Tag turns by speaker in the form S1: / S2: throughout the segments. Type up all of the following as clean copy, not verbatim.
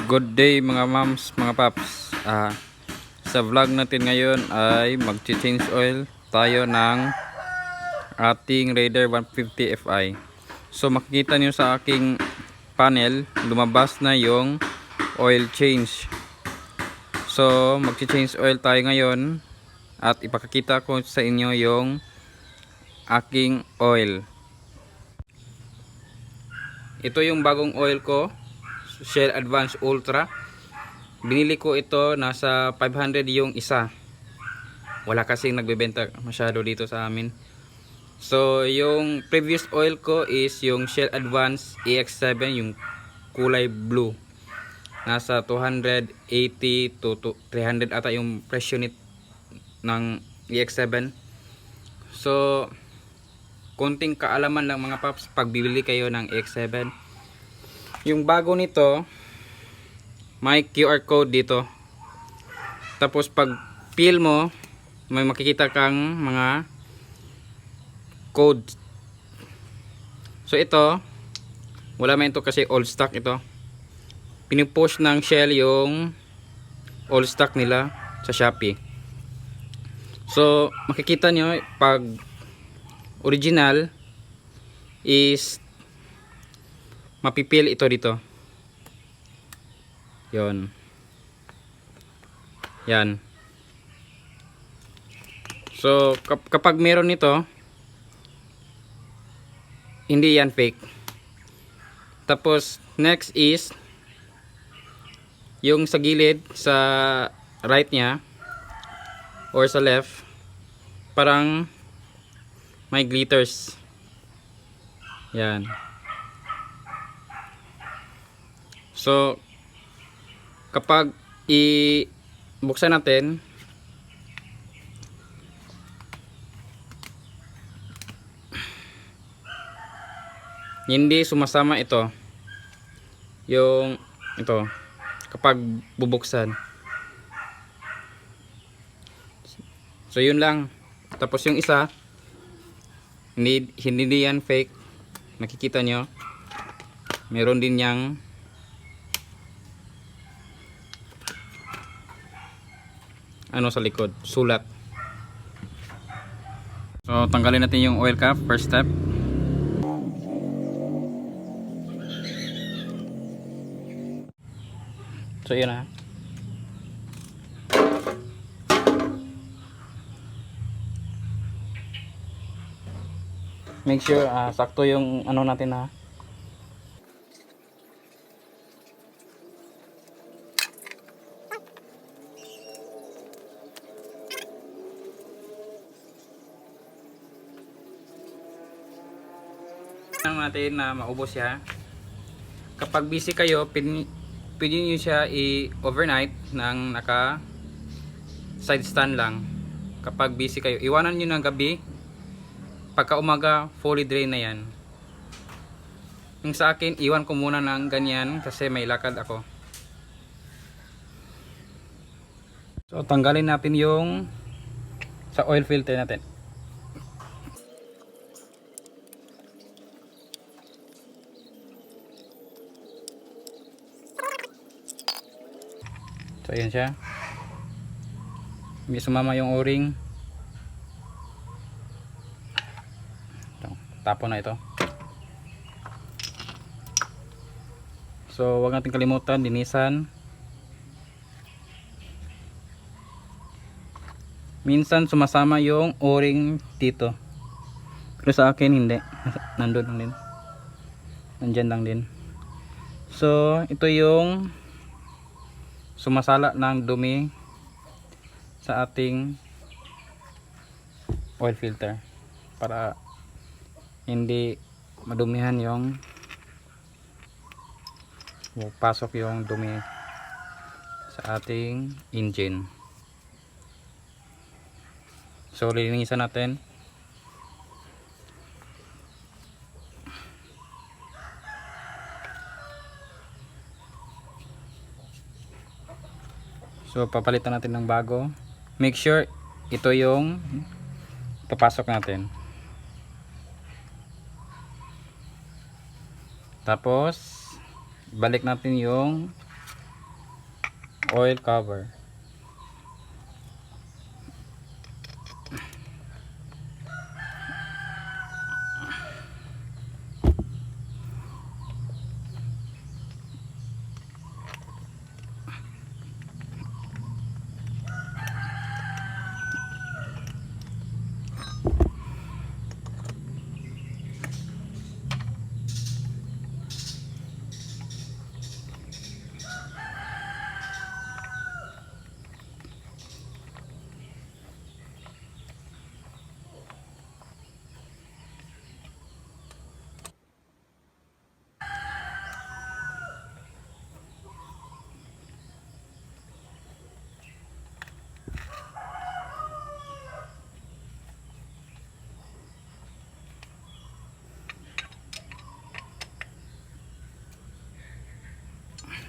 S1: Good day mga moms, mga paps. Sa vlog natin ngayon ay mag-change oil tayo ng ating Raider 150 Fi. So makikita nyo sa aking panel, lumabas na yung oil change. So mag-change oil tayo ngayon at ipakikita ko sa inyo yung aking oil. Ito yung bagong oil ko, Shell Advance Ultra. Binili ko ito, nasa 500 yung isa. Wala kasing nagbebenta masyado dito sa amin. So yung previous oil ko is yung Shell Advance EX7, yung kulay blue. Nasa 280 to 300 ata yung presyo ng EX7. So konting kaalaman lang mga paps pag bibili kayo ng EX7. Yung bago nito, may QR code dito. Tapos pag peel mo, may makikita kang mga code. So ito, wala man ito kasi old stock ito. Pinupost ng Shell yung old stock nila sa Shopee. So makikita nyo pag original is mapipil ito dito. Yon. Yan. So kapag meron nito, hindi yan fake. Tapos next is yung sa gilid, sa right nya or sa left, parang may glitters. Yan. So kapag buksan natin, hindi sumasama ito. Yung ito kapag bubuksan. So yun lang. Tapos yung isa, hindi yan fake. Nakikita nyo, meron din yang ano sa likod, sulat. So tanggalin natin yung oil cap, first step. So yun na. Make sure sakto yung ano natin na. Natin na maubos siya. Kapag busy kayo, pwede nyo siya i-overnight ng naka side stand lang. Kapag busy kayo, iwanan nyo ng gabi. Pagka umaga, fully drain na yan. Yung sa akin, iwan ko muna ng ganyan kasi may lakad ako. So tanggalin natin yung sa oil filter natin. So ayan siya. Hindi sumama yung o-ring. Tapon na ito. So wag natin kalimutan linisan. Minsan sumasama yung o-ring dito. Pero sa akin hindi. Nandun lang din. Nandyan lang din. So ito yung sumasala ng dumi sa ating oil filter para hindi madumihan yung pasok yung dumi sa ating engine. So lilinisan natin. So papalitan natin ng bago. Make sure ito yung papasok natin. Tapos balik natin yung oil cover.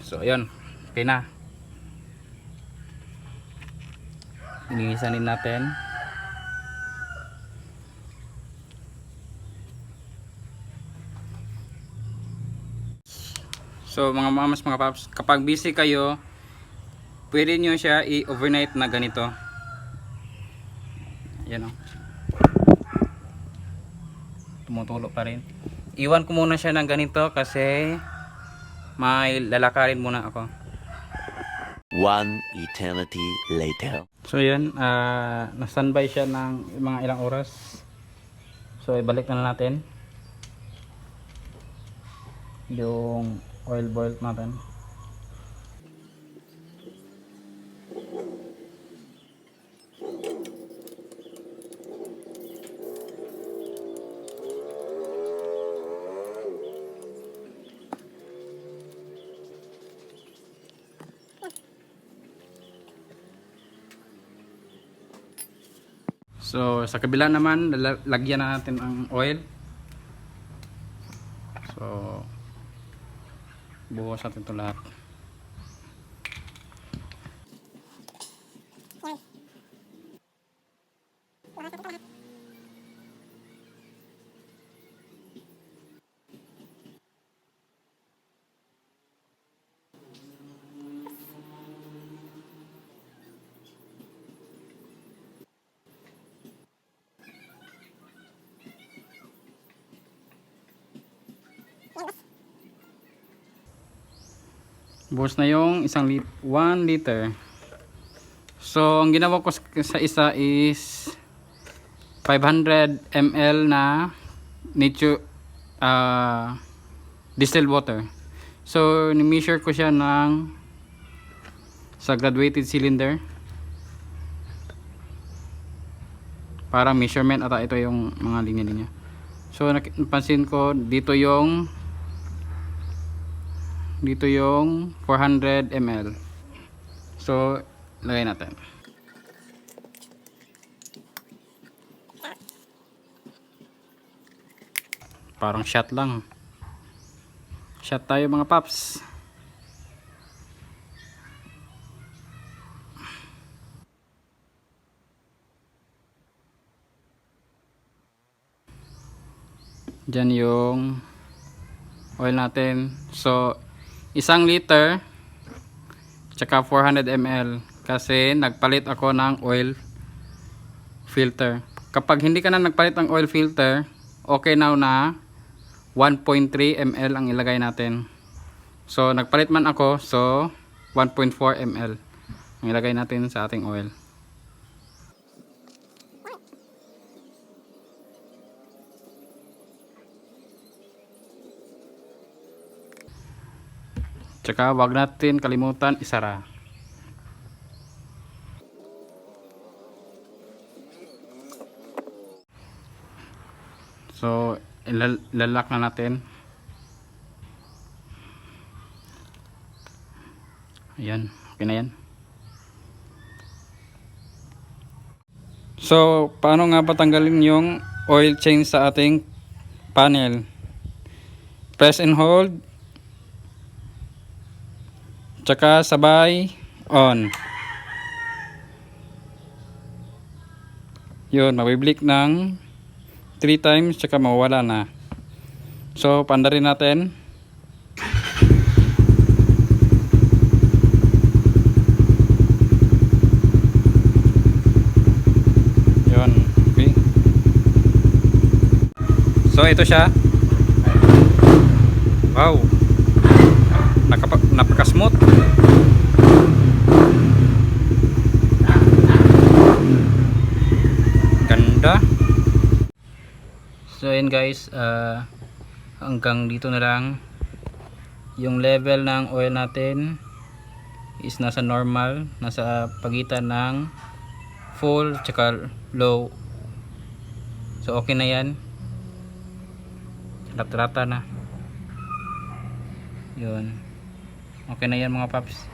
S1: So ayun, okay na. Linisan din natin. So mga mamas, mga paps, kapag busy kayo, pwede nyo siya i-overnight na ganito. Yan o. Tumutulo pa rin. Iwan ko muna siya ng ganito kasi may lalakarin muna ako.
S2: 1 eternity later.
S1: So yan, na-standby siya ng mga ilang oras. So ibalik na natin yung oil boil natin. So sa kabila naman, lagyan na natin ang oil. So buhos natin ito lahat. Buhos na yung 1 liter. So ang ginawa ko sa isa is 500 ml na nature distilled water. So ni-measure ko siya sa graduated cylinder. Para measurement at ito yung mga linya-linya. So napansin ko dito yung 400 ml. So lagay natin. Parang shot lang. Shot tayo mga paps. Diyan yung oil natin. So 1 liter tsaka 400 ml kasi nagpalit ako ng oil filter. Kapag hindi ka na nagpalit ng oil filter, okay na 1.3 ml ang ilagay natin. So nagpalit man ako, so 1.4 ml ang ilagay natin sa ating oil. Tsaka wag natin kalimutan isara. So ilalak na natin. Ayan, okay na yan. So paano nga ba tanggalin yung oil change sa ating panel? Press and hold, tsaka sabay on. Yun, mabiblink ng 3 times tsaka mawala na. So pandarin natin. So ito siya. Wow. Napaka-smooth. Ganda. So yun guys, hanggang dito na lang. Yung level ng oil natin is nasa normal, nasa pagitan ng full tsaka low. So okay na yan. Rata na. Yun. Okay na yan mga paps.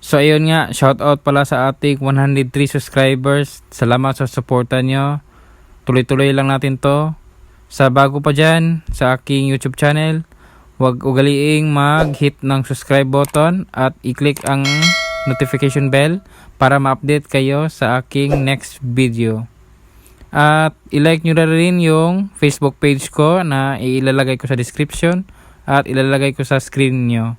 S1: So ayun nga, shout out pala sa ating 103 subscribers. Salamat sa suporta nyo. Tuloy-tuloy lang natin to. Sa bago pa dyan sa aking YouTube channel, huwag ugaliing mag-hit ng subscribe button at i-click ang notification bell para ma-update kayo sa aking next video. At i-like nyo na rin yung Facebook page ko na ilalagay ko sa description at ilalagay ko sa screen nyo.